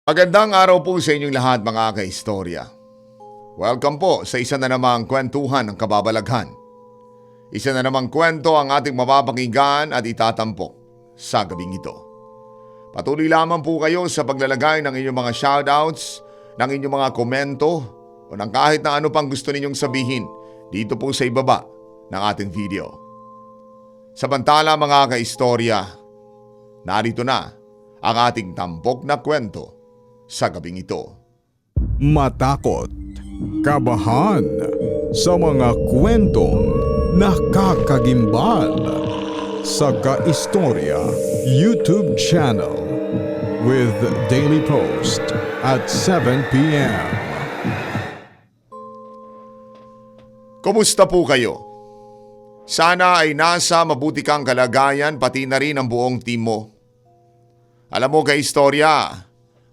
Magandang araw po sa inyong lahat mga kaistorya. Welcome po sa isa na namang kwentuhan ng kababalaghan. Isa na namang kwento ang ating mapapakinggan at itatampok sa gabing ito. Patuloy lamang po kayo sa paglalagay ng inyong mga shoutouts, ng inyong mga komento o ng kahit na ano pang gusto ninyong sabihin dito po sa ibaba ng ating video. Samantala mga kaistorya, narito na ang ating tampok na kwento sa gabing ito. Matakot, kabahan sa mga kwentong nakakagimbal sa Kaistorya YouTube channel with daily post at 7 p.m. Kumusta po kayo? Sana ay nasa mabuti kang kalagayan pati na rin ang buong team mo. Alam mo kaistorya,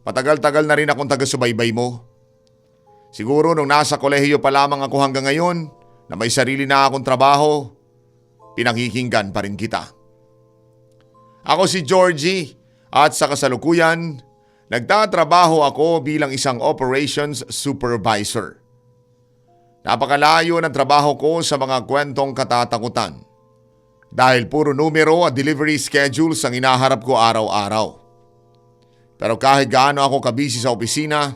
matagal-tagal na rin akong taga-subaybay mo. Siguro nung nasa kolehiyo pa lamang ako hanggang ngayon na may sarili na akong trabaho, pinakikinggan pa rin kita. Ako si Georgie at sa kasalukuyan, nagtatrabaho ako bilang isang operations supervisor. Napakalayo ng trabaho ko sa mga kwentong katatakutan dahil puro numero at delivery schedules ang inaharap ko araw-araw. Pero kahit gaano ako kabisi sa opisina,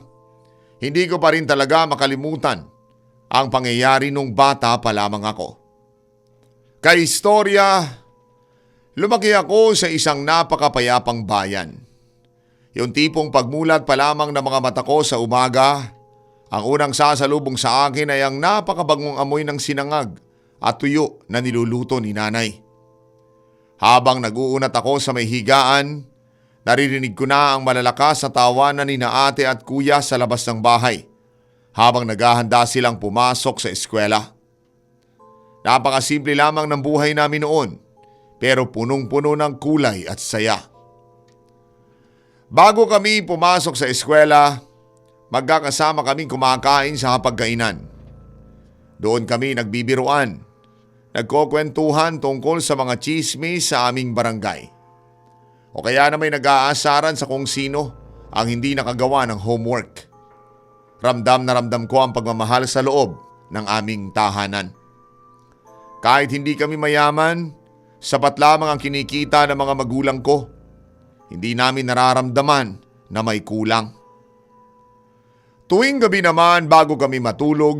hindi ko pa rin talaga makalimutan ang pangyayari nung bata pa lamang ako. Kaistorya, lumaki ako sa isang napakapayapang bayan. Yung tipong pagmulat pa lamang ng mga mata ko sa umaga, ang unang sasalubong sa akin ay ang napakabangong amoy ng sinangag at tuyo na niluluto ni nanay. Habang nag-uunat ako sa may higaan, naririnig ko na ang malalakas na tawanan ni na ate at kuya sa labas ng bahay habang naghahanda silang pumasok sa eskwela. Napakasimple lamang ng buhay namin noon pero punong-puno ng kulay at saya. Bago kami pumasok sa eskwela, magkakasama kaming kumakain sa hapagkainan. Doon kami nagbibiruan, nagkukwentuhan tungkol sa mga chismis sa aming barangay. O kaya na may nag-aasaran sa kung sino ang hindi nakagawa ng homework. Ramdam na ramdam ko ang pagmamahal sa loob ng aming tahanan. Kahit hindi kami mayaman, sapat lamang ang kinikita ng mga magulang ko. Hindi namin nararamdaman na may kulang. Tuwing gabi naman bago kami matulog,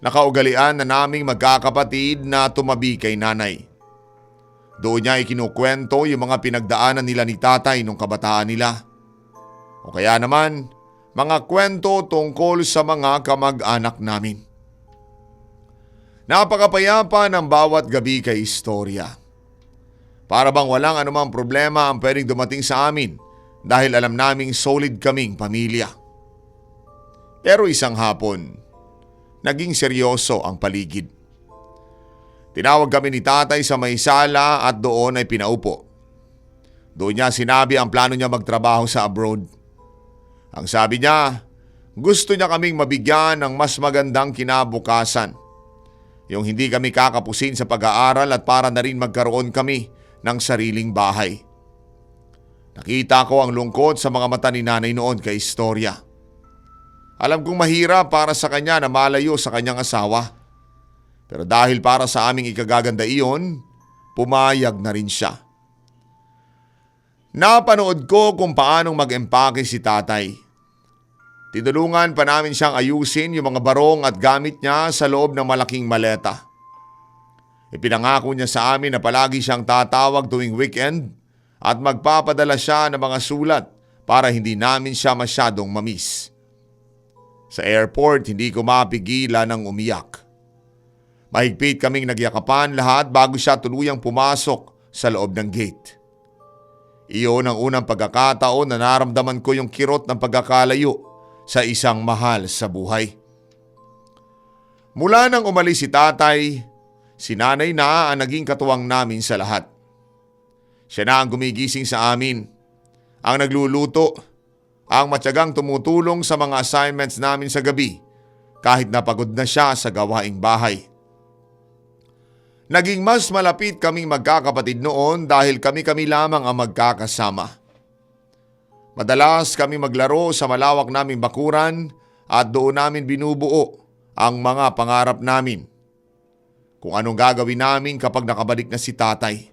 nakaugalian na naming magkakapatid na tumabi kay nanay. Doon niya ikinukwento yung mga pinagdaanan nila ni tatay nung kabataan nila. O kaya naman, mga kwento tungkol sa mga kamag-anak namin. Napakapayapa ng bawat gabi kay istorya. Para bang walang anumang problema ang pwedeng dumating sa amin dahil alam naming solid kaming pamilya. Pero isang hapon, naging seryoso ang paligid. Tinawag kami ni tatay sa may sala at doon ay pinaupo. Doon niya sinabi ang plano niya magtrabaho sa abroad. Ang sabi niya, gusto niya kaming mabigyan ng mas magandang kinabukasan. Yung hindi kami kakapusin sa pag-aaral at para na rin magkaroon kami ng sariling bahay. Nakita ko ang lungkot sa mga mata ni nanay noon kay istorya. Alam kong mahirap para sa kanya na malayo sa kanyang asawa. Pero dahil para sa aming ikagaganda iyon, pumayag na rin siya. Napanood ko kung paanong mag-empake si tatay. Tinulungan pa namin siyang ayusin yung mga barong at gamit niya sa loob ng malaking maleta. Ipinangako niya sa amin na palagi siyang tatawag tuwing weekend at magpapadala siya ng mga sulat para hindi namin siya masyadong mamiss. Sa airport, hindi ko mapigilan ng umiyak. Mahigpit kaming nagyakapan lahat bago siya tuluyang pumasok sa loob ng gate. Iyon ang unang pagkakataon na naramdaman ko yung kirot ng pagkakalayo sa isang mahal sa buhay. Mula nang umalis si tatay, si nanay na ang naging katuwang namin sa lahat. Siya na ang gumigising sa amin, ang nagluluto, ang matyagang tumutulong sa mga assignments namin sa gabi kahit napagod na siya sa gawaing bahay. Naging mas malapit kaming magkakapatid noon dahil kami-kami lamang ang magkakasama. Madalas kami maglaro sa malawak naming bakuran at doon namin binubuo ang mga pangarap namin. Kung anong gagawin namin kapag nakabalik na si tatay.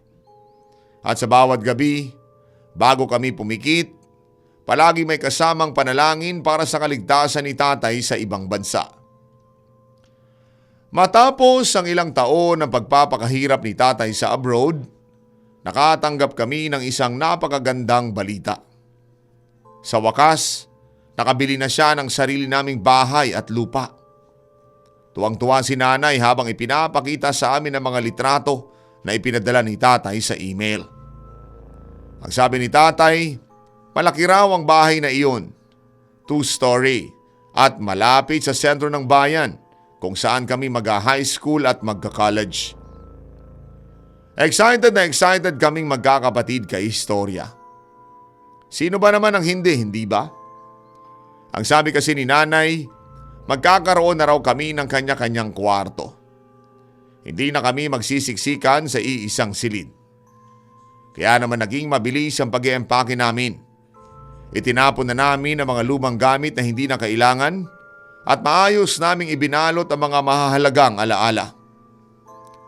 At sa bawat gabi, bago kami pumikit, palagi may kasamang panalangin para sa kaligtasan ni tatay sa ibang bansa. Matapos ang ilang taon ng pagpapakahirap ni tatay sa abroad, nakatanggap kami ng isang napakagandang balita. Sa wakas, nakabili na siya ng sarili naming bahay at lupa. Tuwang-tuwa si nanay habang ipinapakita sa amin ang mga litrato na ipinadala ni tatay sa email. Ang sabi ni tatay, malaki raw ang bahay na iyon, 2-story at malapit sa sentro ng bayan kung saan kami mag-high school at magka-college. Excited na excited kaming magkakapatid kay istorya. Sino ba naman ang hindi ba? Ang sabi kasi ni nanay, magkakaroon na raw kami ng kanya-kanyang kwarto. Hindi na kami magsisiksikan sa iisang silid. Kaya naman naging mabilis ang pag-iempake namin. Itinapon na namin ang mga lumang gamit na hindi na kailangan at maayos naming ibinalot ang mga mahahalagang alaala.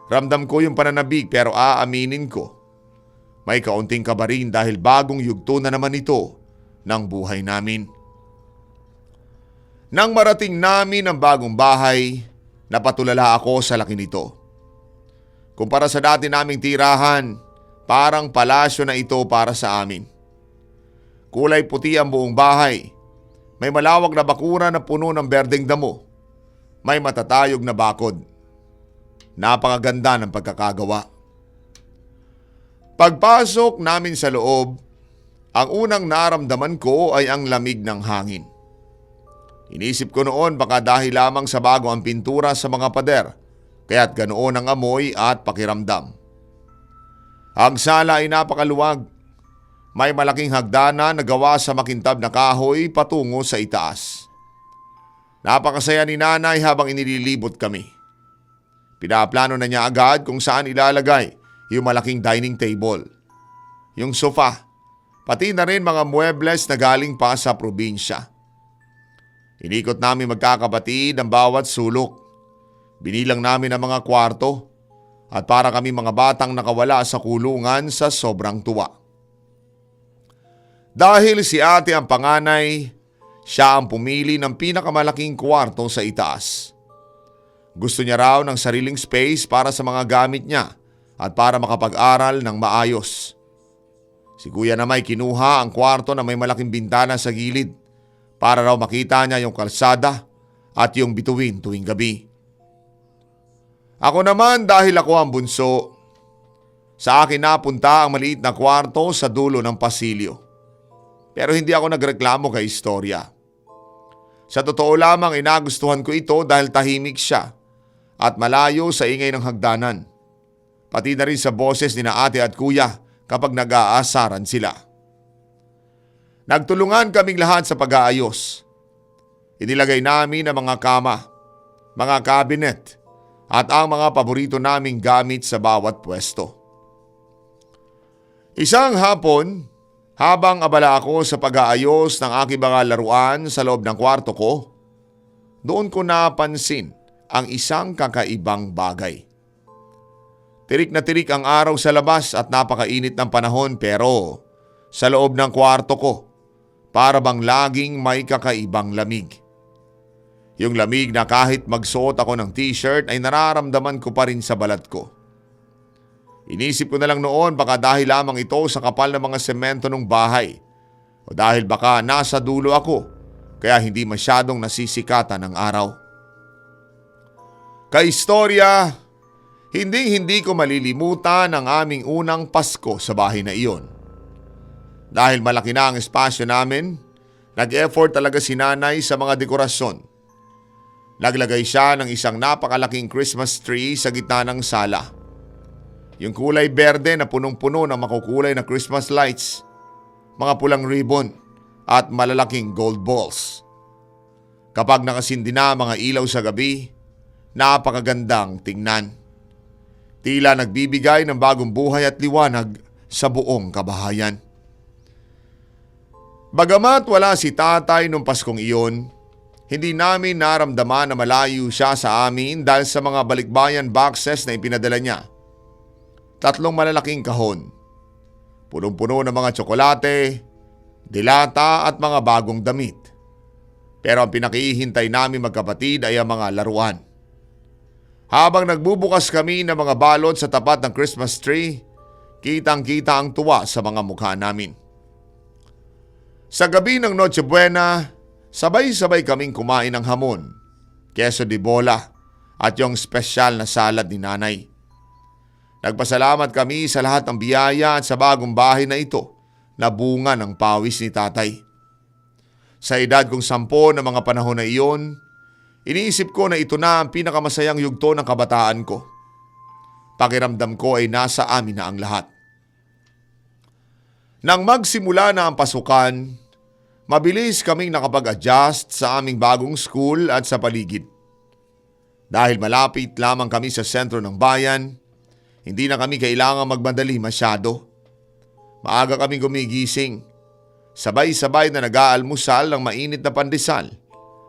Ramdam ko yung pananabig pero aaminin ko, may kaunting kaba rin dahil bagong yugto na naman ito ng buhay namin. Nang marating namin ang bagong bahay, napatulala ako sa laki nito. Kumpara sa dati naming tirahan, parang palasyo na ito para sa amin. Kulay puti ang buong bahay. May malawak na bakuran na puno ng berdeng damo. May matatayog na bakod. Napakaganda ng pagkakagawa. Pagpasok namin sa loob, ang unang naramdaman ko ay ang lamig ng hangin. Inisip ko noon baka dahil lamang sa bago ang pintura sa mga pader, kaya't ganoon ang amoy at pakiramdam. Ang sala ay napakaluwag. May malaking hagdanan na gawa sa makintab na kahoy patungo sa itaas. Napakasaya ni nanay habang inililibot kami. Pinaplano na niya agad kung saan ilalagay yung malaking dining table, yung sofa, pati na rin mga muebles na galing pa sa probinsya. Inikot namin magkakapatid ang bawat sulok. Binilang namin ang mga kwarto at para kami mga batang nakawala sa kulungan sa sobrang tuwa. Dahil si ate ang panganay, siya ang pumili ng pinakamalaking kwarto sa itaas. Gusto niya raw ng sariling space para sa mga gamit niya at para makapag-aral ng maayos. Si kuya na may kinuha ang kwarto na may malaking bintana sa gilid para raw makita niya yung kalsada at yung bituin tuwing gabi. Ako naman dahil ako ang bunso, sa akin napunta ang maliit na kwarto sa dulo ng pasilyo. Pero hindi ako nagreklamo kay istorya. Sa totoo lamang inagustuhan ko ito dahil tahimik siya at malayo sa ingay ng hagdanan. Pati na rin sa boses ni na ate at kuya kapag nag-aasaran sila. Nagtulungan kaming lahat sa pag-aayos. Inilagay namin ang mga kama, mga cabinet at ang mga paborito naming gamit sa bawat pwesto. Isang hapon, habang abala ako sa pag-aayos ng aking mga laruan sa loob ng kwarto ko, doon ko napansin ang isang kakaibang bagay. Tirik na tirik ang araw sa labas at napakainit ng panahon pero sa loob ng kwarto ko, para bang laging may kakaibang lamig. Yung lamig na kahit magsuot ako ng t-shirt ay nararamdaman ko pa rin sa balat ko. Inisip ko na lang noon baka dahil lamang ito sa kapal ng mga semento ng bahay o dahil baka nasa dulo ako kaya hindi masyadong nasisikatan ng araw. Kaistorya, hindi ko malilimutan ang aming unang Pasko sa bahay na iyon. Dahil malaki na ang espasyo namin, nag-effort talaga si nanay sa mga dekorasyon. Naglagay siya ng isang napakalaking Christmas tree sa gitna ng sala. Yung kulay berde na punong-puno ng makukulay na Christmas lights, mga pulang ribbon at malalaking gold balls. Kapag nakasindi na mga ilaw sa gabi, napakagandang tingnan. Tila nagbibigay ng bagong buhay at liwanag sa buong kabahayan. Bagamat wala si tatay nung Paskong iyon, hindi namin naramdaman na malayo siya sa amin dahil sa mga balikbayan boxes na ipinadala niya. 3 malalaking kahon, punong-puno ng mga tsokolate, dilata at mga bagong damit. Pero ang pinakihintay namin magkapatid ay ang mga laruan. Habang nagbubukas kami ng mga balot sa tapat ng Christmas tree, kitang-kita ang tuwa sa mga mukha namin. Sa gabi ng Noche Buena, sabay-sabay kaming kumain ng hamon, queso de bola at yung espesyal na salad ni nanay. Nagpasalamat kami sa lahat ng biyaya at sa bagong bahay na ito na bunga ng pawis ni tatay. Sa edad kong 10 na mga panahon na iyon, iniisip ko na ito na ang pinakamasayang yugto ng kabataan ko. Pakiramdam ko ay nasa amin na ang lahat. Nang magsimula na ang pasukan, mabilis kaming nakapag-adjust sa aming bagong school at sa paligid. Dahil malapit lamang kami sa sentro ng bayan, hindi na kami kailangang magmadali masyado. Maaga kaming gumigising, sabay-sabay na nag-aalmusal ng mainit na pandesal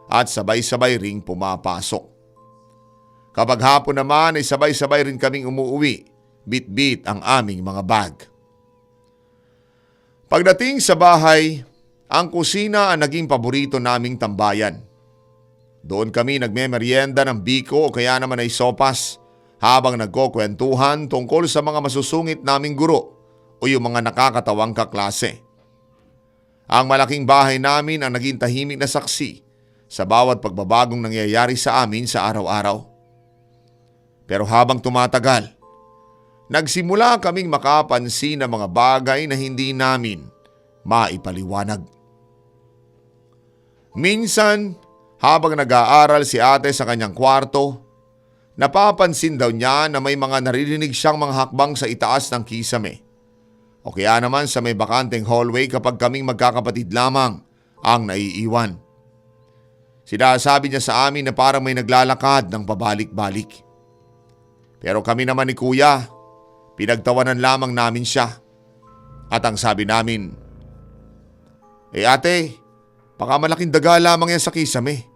at sabay-sabay ring pumapasok. Kapag hapon naman ay sabay-sabay rin kaming umuuwi, bit-bit ang aming mga bag. Pagdating sa bahay, ang kusina ang naging paborito naming tambayan. Doon kami nagmemeryenda ng biko o kaya naman ay sopas habang nagkukwentuhan tungkol sa mga masusungit naming guro o yung mga nakakatawang kaklase. Ang malaking bahay namin ang naging tahimik na saksi sa bawat pagbabagong nangyayari sa amin sa araw-araw. Pero habang tumatagal, nagsimula kaming makapansin ng mga bagay na hindi namin maipaliwanag. Minsan, habang nag-aaral si ate sa kanyang kwarto, napapansin daw niya na may mga naririnig siyang mga hakbang sa itaas ng kisame. O kaya naman sa may bakanteng hallway kapag kaming magkakapatid lamang ang naiiwan. Sinasabi niya sa amin na parang may naglalakad ng pabalik-balik. Pero kami naman ni kuya, pinagtawanan lamang namin siya. At ang sabi namin, ate, baka malaking daga lamang yan sa kisame.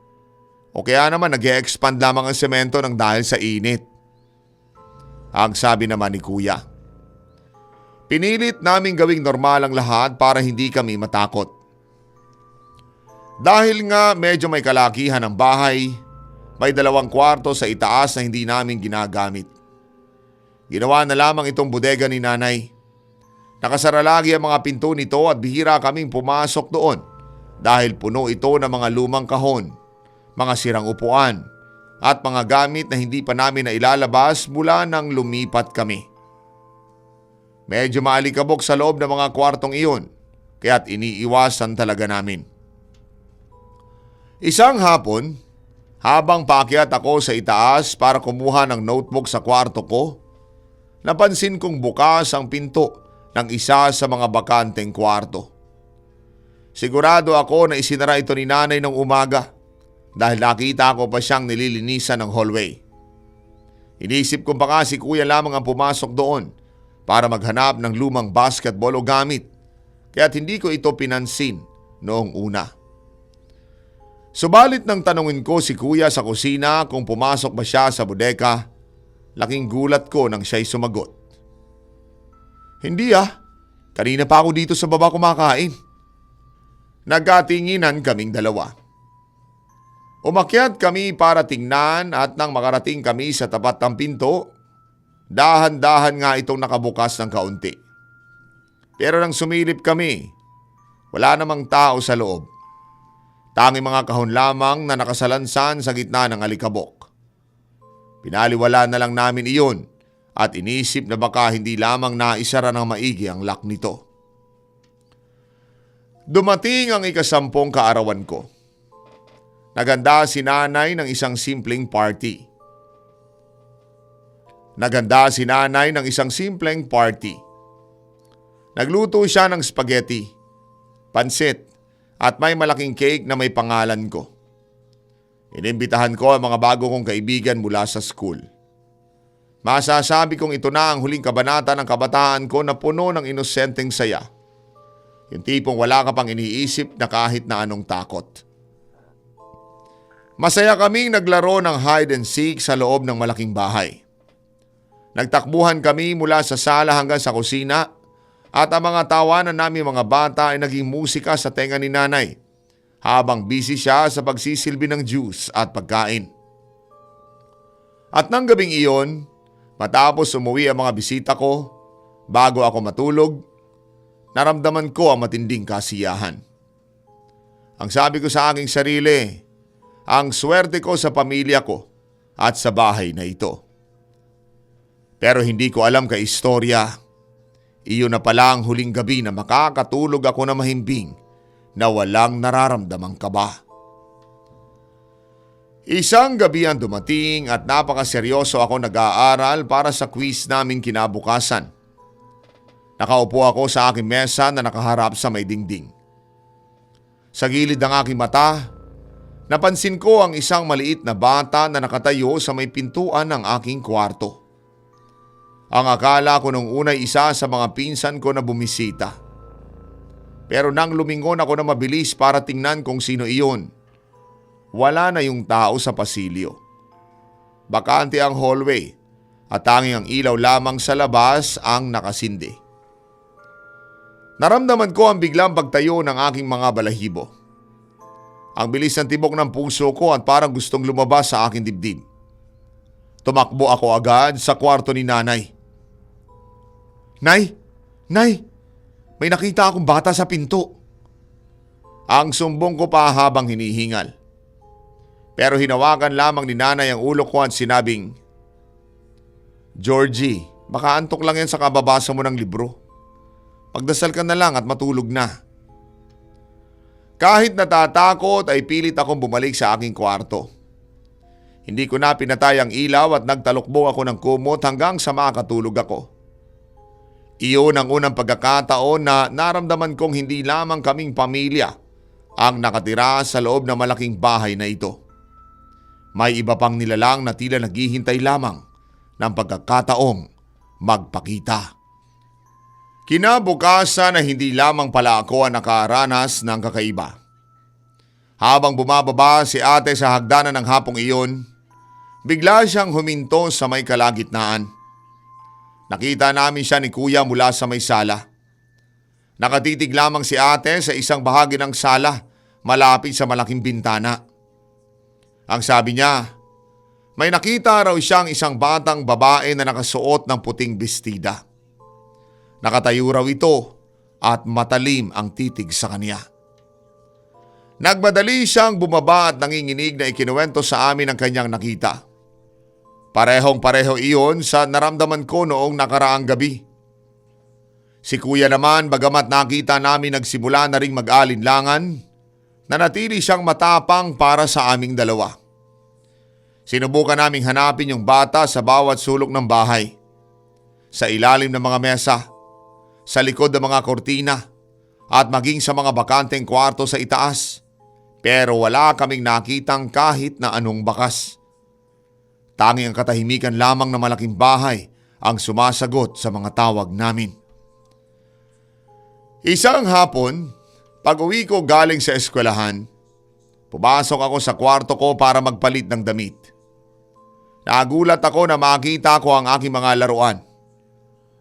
O kaya naman nag-e-expand lamang ang semento ng dahil sa init. Ang sabi naman ni kuya. Pinilit namin gawing normal ang lahat para hindi kami matakot. Dahil nga medyo may kalakihan ang bahay, may 2 kwarto sa itaas na hindi namin ginagamit. Ginawa na lamang itong bodega ni nanay. Nakasara lagi ang mga pinto nito at bihira kaming pumasok doon dahil puno ito ng mga lumang kahon, mga sirang upuan at mga gamit na hindi pa namin nailalabas mula nang lumipat kami. Medyo maalikabok sa loob ng mga kwartong iyon kaya't iniiwasan talaga namin. Isang hapon, habang paakyat ako sa itaas para kumuha ng notebook sa kwarto ko, napansin kong bukas ang pinto ng isa sa mga bakanteng kwarto. Sigurado ako na isinara ito ni nanay ng umaga dahil nakita ko pa siyang nililinisan ng hallway. Inisip ko baka si kuya lamang ang pumasok doon para maghanap ng lumang basketball o gamit kaya't hindi ko ito pinansin noong una. Subalit nang tanungin ko si kuya sa kusina kung pumasok ba siya sa bodega, laking gulat ko nang siya'y sumagot. Hindi kanina pa ako dito sa baba kumakain. Nagkatinginan kaming dalawa. Umakyat kami para tingnan at nang makarating kami sa tapat ng pinto, dahan-dahan nga itong nakabukas ng kaunti. Pero nang sumilip kami, wala namang tao sa loob. Tanging mga kahon lamang na nakasalansan sa gitna ng alikabok. Pinaliwala na lang namin iyon at inisip na baka hindi lamang naisara ng maigi ang lock nito. Dumating ang 10 kaarawan ko. Naganda si nanay ng isang simpleng party. Nagluto siya ng spaghetti, pansit, at may malaking cake na may pangalan ko. Inimbitahan ko ang mga bago kong kaibigan mula sa school. Masasabi kong ito na ang huling kabanata ng kabataan ko na puno ng inosenteng saya. Yung tipong wala ka pang iniisip na kahit na anong takot. Masaya kaming naglaro ng hide and seek sa loob ng malaking bahay. Nagtakbuhan kami mula sa sala hanggang sa kusina at ang mga tawanan namin mga bata ay naging musika sa tenga ni nanay habang busy siya sa pagsisilbi ng juice at pagkain. At nang gabing iyon, matapos umuwi ang mga bisita ko, bago ako matulog, naramdaman ko ang matinding kasiyahan. Ang sabi ko sa aking sarili, ang swerte ko sa pamilya ko at sa bahay na ito. Pero hindi ko alam kaistorya, iyon na pala ang huling gabi na makakatulog ako na mahimbing na walang nararamdamang kaba. Isang gabi ang dumating at napakaseryoso ako nag-aaral para sa quiz namin kinabukasan. Nakaupo ako sa aking mesa na nakaharap sa may dingding. Sa gilid ng aking mata, napansin ko ang isang maliit na bata na nakatayo sa may pintuan ng aking kwarto. Ang akala ko nung una'y isa sa mga pinsan ko na bumisita. Pero nang lumingon ako na mabilis para tingnan kung sino iyon, wala na yung tao sa pasilyo. Bakante ang hallway at tanging ang ilaw lamang sa labas ang nakasindi. Naramdaman ko ang biglang pagtayo ng aking mga balahibo. Ang bilis ng tibok ng puso ko at parang gustong lumabas sa aking dibdib. Tumakbo ako agad sa kwarto ni nanay. Nay! Nay! May nakita akong bata sa pinto. Ang sumbong ko pa habang hinihingal. Pero hinawakan lamang ni nanay ang ulo ko at sinabing, Georgie, baka antok lang yan sa kababasa mo ng libro. Pagdasal ka na lang at matulog na. Kahit natatakot ay pilit akong bumalik sa aking kwarto. Hindi ko na pinatay ang ilaw at nagtalukbo ako ng kumot hanggang sa makatulog ako. Iyon ang unang pagkakataon na naramdaman kong hindi lamang kaming pamilya ang nakatira sa loob ng malaking bahay na ito. May iba pang nilalang na tila naghihintay lamang ng pagkakataong magpakita. Kinabukasan na hindi lamang pala ako ang nakaranas ng kakaiba. Habang bumababa si ate sa hagdanan ng hapong iyon, bigla siyang huminto sa may kalagitnaan. Nakita namin siya ni kuya mula sa may sala. Nakatitig lamang si ate sa isang bahagi ng sala malapit sa malaking bintana. Ang sabi niya, may nakita raw siyang isang batang babae na nakasuot ng puting bestida. Nakatayo raw ito at matalim ang titig sa kanya. Nagmadali siyang bumaba at nanginginig na ikinuwento sa amin ang kanyang nakita. Parehong-pareho iyon sa naramdaman ko noong nakaraang gabi. Si kuya naman, bagamat nakita namin nagsimula na ring mag-alinlangan, nanatili siyang matapang para sa aming dalawa. Sinubukan naming hanapin yung bata sa bawat sulok ng bahay, sa ilalim ng mga mesa, sa likod ng mga kortina, at maging sa mga bakanteng kwarto sa itaas. Pero wala kaming nakitang kahit na anong bakas. Tanging ang katahimikan lamang ng malaking bahay ang sumasagot sa mga tawag namin. Isang hapon, pag-uwi ko galing sa eskwelahan, pumasok ako sa kwarto ko para magpalit ng damit. Nagulat ako na makita ko ang aking mga laruan.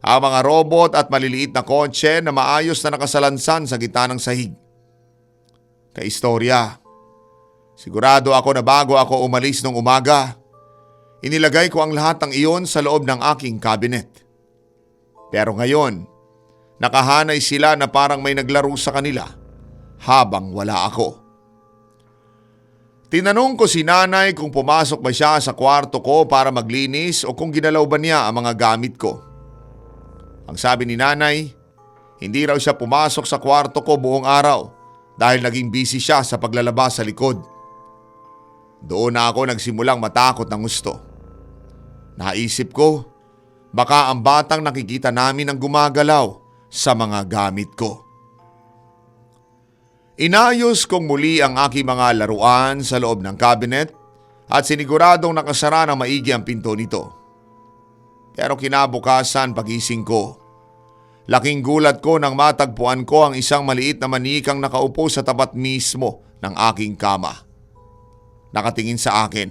Ang mga robot at maliliit na kotse na maayos na nakasalansan sa gitna ng sahig. Kaistorya, sigurado ako na bago ako umalis nung umaga, inilagay ko ang lahat ng iyon sa loob ng aking cabinet. Pero ngayon, nakahanay sila na parang may naglaro sa kanila habang wala ako. Tinanong ko si nanay kung pumasok ba siya sa kwarto ko para maglinis o kung ginalaw ba niya ang mga gamit ko. Ang sabi ni nanay, hindi raw siya pumasok sa kwarto ko buong araw dahil naging busy siya sa paglalaba sa likod. Doon na ako nagsimulang matakot ng gusto. Naisip ko, baka ang batang nakikita namin ang gumagalaw sa mga gamit ko. Inayos kong muli ang aking mga laruan sa loob ng cabinet at siniguradong nakasara ng maigi ang pinto nito. Pero kinabukasan pagising ko, Laking gulat ko nang matagpuan ko ang isang maliit na manikang nakaupo sa tapat mismo ng aking kama. Nakatingin sa akin.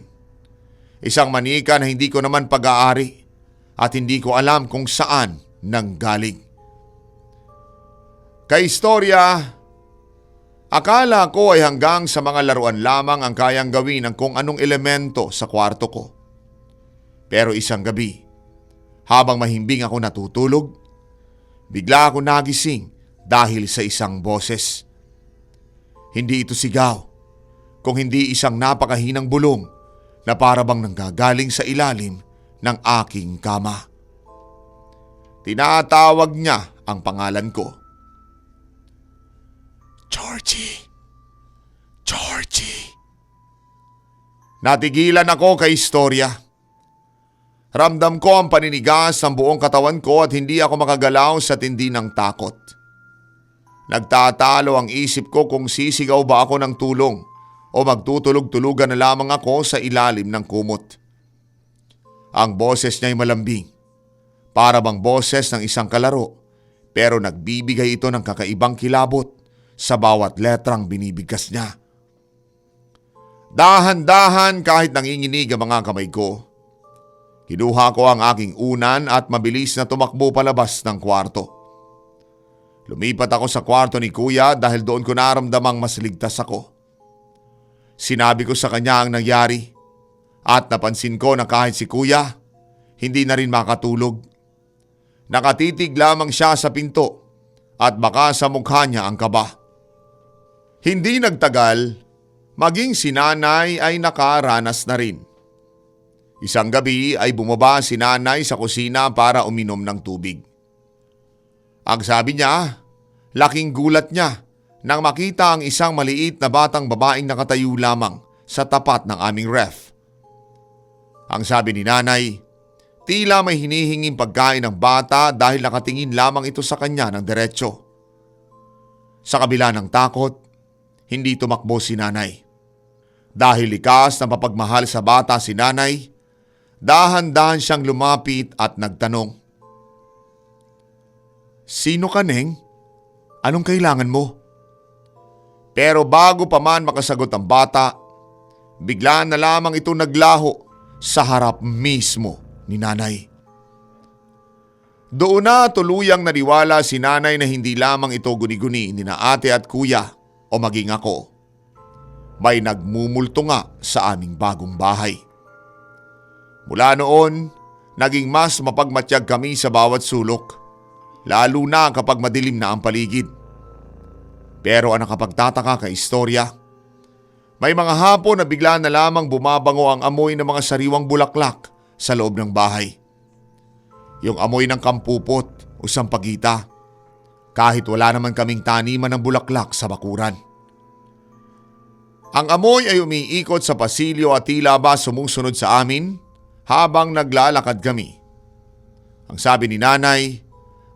Isang manika na hindi ko naman pag-aari at hindi ko alam kung saan nanggaling. Kaistorya, akala ko ay hanggang sa mga laruan lamang ang kayang gawin ng kung anong elemento sa kwarto ko. Pero isang gabi, habang mahimbing ako natutulog, bigla ako nagising dahil sa isang boses. Hindi ito sigaw, kung hindi isang napakahinang bulong na parabang nanggagaling sa ilalim ng aking kama. Tinatawag niya ang pangalan ko. Georgie! Georgie! Natigilan ako kay istorya. Ramdam ko ang paninigas ng buong katawan ko at hindi ako makagalaw sa tindi ng takot. Nagtatalo ang isip ko kung sisigaw ba ako ng tulong o magtutulog-tulugan na lamang ako sa ilalim ng kumot. Ang boses niya ay malambing, para bang boses ng isang kalaro, pero nagbibigay ito ng kakaibang kilabot sa bawat letrang binibigkas niya. Dahan-dahan kahit nanginginig ang mga kamay ko, kinuha ko ang aking unan at mabilis na tumakbo palabas ng kwarto. Lumipat ako sa kwarto ni Kuya dahil doon ko naramdamang mas ligtas ako. Sinabi ko sa kanya ang nangyari at napansin ko na kahit si Kuya, hindi na rin makatulog. Nakatitig lamang siya sa pinto at baka sa mukha niya ang kaba. Hindi nagtagal, maging si Nanay ay nakaranas na rin. Isang gabi ay bumaba si Nanay sa kusina para uminom ng tubig. Ang sabi niya, laking gulat niya nang makita ang isang maliit na batang babaeng nakatayo lamang sa tapat ng aming ref. Ang sabi ni Nanay, tila may hinihinging pagkain ng bata dahil nakatingin lamang ito sa kanya ng diretsyo. Sa kabila ng takot, hindi tumakbo si Nanay. Dahil likas na mapagmahal sa bata si Nanay, dahan-dahan siyang lumapit at nagtanong, "Sino ka, Neng? Anong kailangan mo?" Pero bago pa man makasagot ang bata, bigla na lamang ito naglaho sa harap mismo ni Nanay. Doon na tuluyang naniwala si Nanay na hindi lamang ito guni-guni ni na ate at kuya o maging ako. May nagmumulto nga sa aming bagong bahay. Mula noon, naging mas mapagmatyag kami sa bawat sulok, lalo na kapag madilim na ang paligid. Pero ang nakapagtataka kay istorya, may mga hapon na bigla na lamang bumabango ang amoy ng mga sariwang bulaklak sa loob ng bahay. Yung amoy ng kampupot o sampagita, kahit wala naman kaming taniman ng bulaklak sa bakuran. Ang amoy ay umiikot sa pasilyo at tila ba sumusunod sa amin habang naglalakad kami. Ang sabi ni Nanay,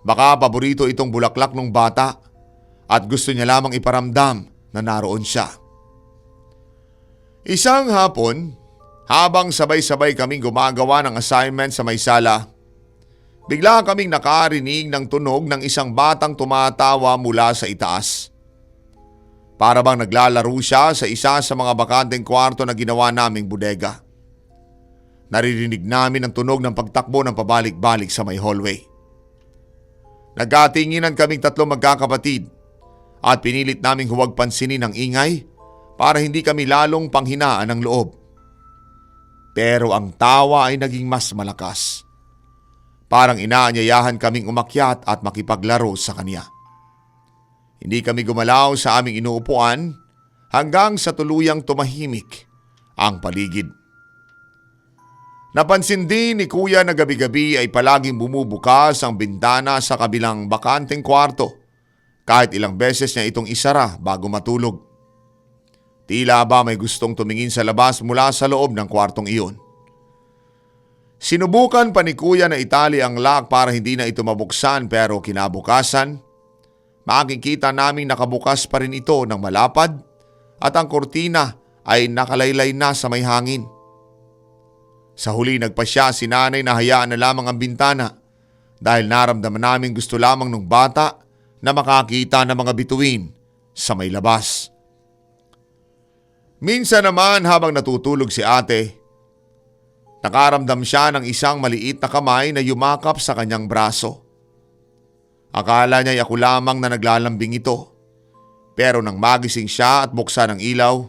baka paborito itong bulaklak ng bata at gusto niya lamang iparamdam na naroon siya. Isang hapon, habang sabay-sabay kaming gumagawa ng assignment sa may sala, bigla kaming nakarinig ng tunog ng isang batang tumatawa mula sa itaas. Para bang naglalaro siya sa isa sa mga bakanteng kwarto na ginawa naming bodega. Naririnig namin ang tunog ng pagtakbo ng pabalik-balik sa may hallway. Nagkatinginan kaming tatlong magkakapatid at pinilit naming huwag pansinin ang ingay para hindi kami lalong panghinaan ng loob. Pero ang tawa ay naging mas malakas. Parang inaanyayahan kaming umakyat at makipaglaro sa kanya. Hindi kami gumalaw sa aming inuupuan hanggang sa tuluyang tumahimik ang paligid. Napansin din ni Kuya na gabi-gabi ay palaging bumubukas ang bintana sa kabilang bakanteng kwarto kahit ilang beses niya itong isara bago matulog. Tila ba may gustong tumingin sa labas mula sa loob ng kwartong iyon. Sinubukan pa ni Kuya na itali ang lock para hindi na ito mabuksan pero kinabukasan, makikita naming nakabukas pa rin ito ng malapad at ang kortina ay nakalaylay na sa may hangin. Sa huli nagpasya si Nanay na hayaan na lamang ang bintana dahil naramdaman namin gusto lamang ng bata na makakita ng mga bituin sa may labas. Minsan naman habang natutulog si ate, nakaramdam siya ng isang maliit na kamay na yumakap sa kanyang braso. Akala niya ako lamang na naglalambing ito, pero nang magising siya at buksan ang ilaw,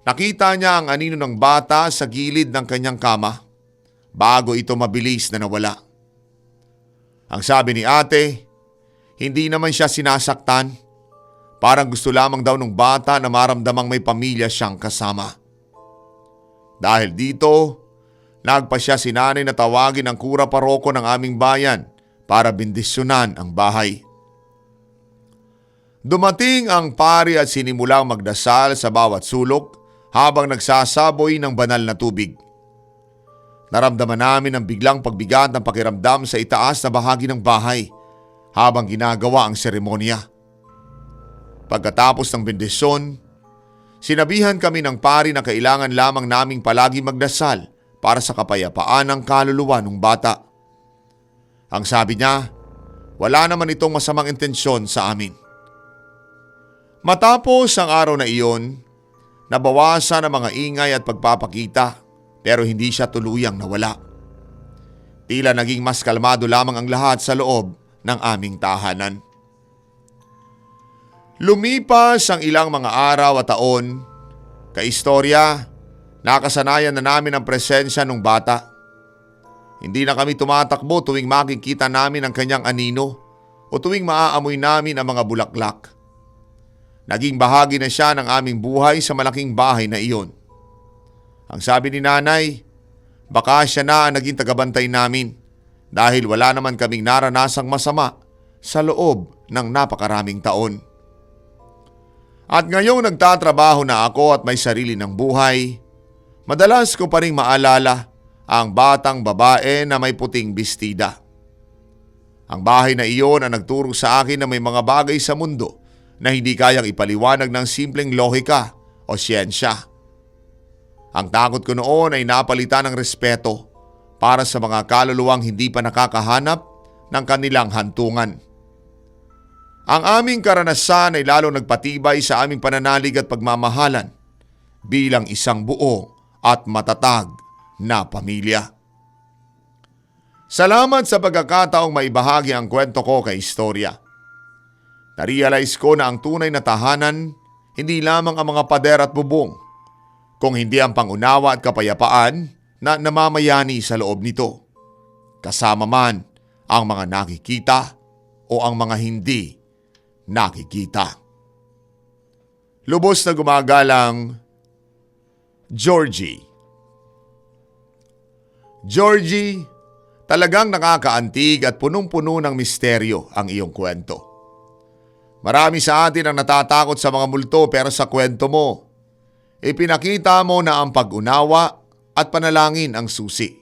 nakita niya ang anino ng bata sa gilid ng kanyang kama bago ito mabilis na nawala. Ang sabi ni ate, hindi naman siya sinasaktan. Parang gusto lamang daw ng bata na maramdamang may pamilya siyang kasama. Dahil dito, nagpa siya si nanay na tawagin ang kura paroko ng aming bayan para bendisyonan ang bahay. Dumating ang pari at sinimulang magdasal sa bawat sulok habang nagsasaboy ng banal na tubig. Naramdaman namin ang biglang pagbigat ng pakiramdam sa itaas na bahagi ng bahay habang ginagawa ang seremonya. Pagkatapos ng bendisyon, sinabihan kami ng pari na kailangan lamang naming palagi magdasal para sa kapayapaan ng kaluluwa ng bata. Ang sabi niya, wala naman itong masamang intensyon sa amin. Matapos ang araw na iyon, nabawasan ang mga ingay at pagpapakita pero hindi siya tuluyang nawala. Tila naging mas kalmado lamang ang lahat sa loob ng aming tahanan. Lumipas ang ilang mga araw at taon, kaistorya, nakasanayan na namin ang presensya ng bata. Hindi na kami tumatakbo tuwing makikita namin ang kanyang anino o tuwing maaamoy namin ang mga bulaklak. Naging bahagi na siya ng aming buhay sa malaking bahay na iyon. Ang sabi ni nanay, baka siya na ang naging tagabantay namin dahil wala naman kaming naranasang masama sa loob ng napakaraming taon. At ngayong nagtatrabaho na ako at may sarili ng buhay, madalas ko pa rin maalala ang batang babae na may puting bestida. Ang bahay na iyon ang nagturo sa akin na may mga bagay sa mundo na hindi kayang ipaliwanag ng simpleng lohika o siyensya. Ang takot ko noon ay napalitan ng respeto para sa mga kaluluwang hindi pa nakakahanap ng kanilang hantungan. Ang aming karanasan ay lalo nagpatibay sa aming pananalig at pagmamahalan bilang isang buo at matatag na pamilya. Salamat sa pagkakataong maibahagi ang kwento ko kay istorya. Narealize ko na ang tunay na tahanan hindi lamang ang mga pader at bubong, kung hindi ang pangunawa at kapayapaan na namamayani sa loob nito. Kasama man ang mga nakikita o ang mga hindi nakikita. Lubos na gumagalang, Georgie. Georgie, talagang nakakaantig at punong-puno ng misteryo ang iyong kwento. Marami sa atin ang natatakot sa mga multo pero sa kwento mo, ipinakita mo na ang pag-unawa at panalangin ang susi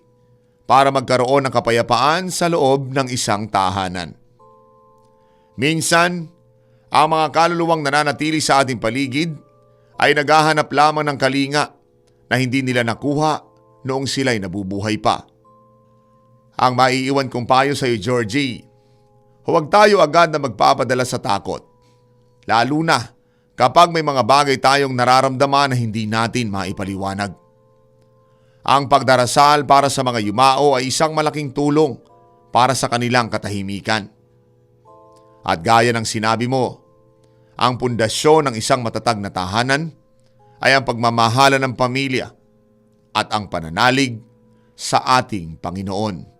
para magkaroon ng kapayapaan sa loob ng isang tahanan. Minsan, ang mga kaluluwang nananatili sa ating paligid ay naghahanap lamang ng kalinga na hindi nila nakuha noong sila'y nabubuhay pa. Ang maiiwan kong payo sa iyo, Georgie, huwag tayo agad na magpapadala sa takot. Lalo na kapag may mga bagay tayong nararamdaman na hindi natin maipaliwanag. Ang pagdarasal para sa mga yumao ay isang malaking tulong para sa kanilang katahimikan. At gaya ng sinabi mo, ang pundasyon ng isang matatag na tahanan ay ang pagmamahala ng pamilya at ang pananalig sa ating Panginoon.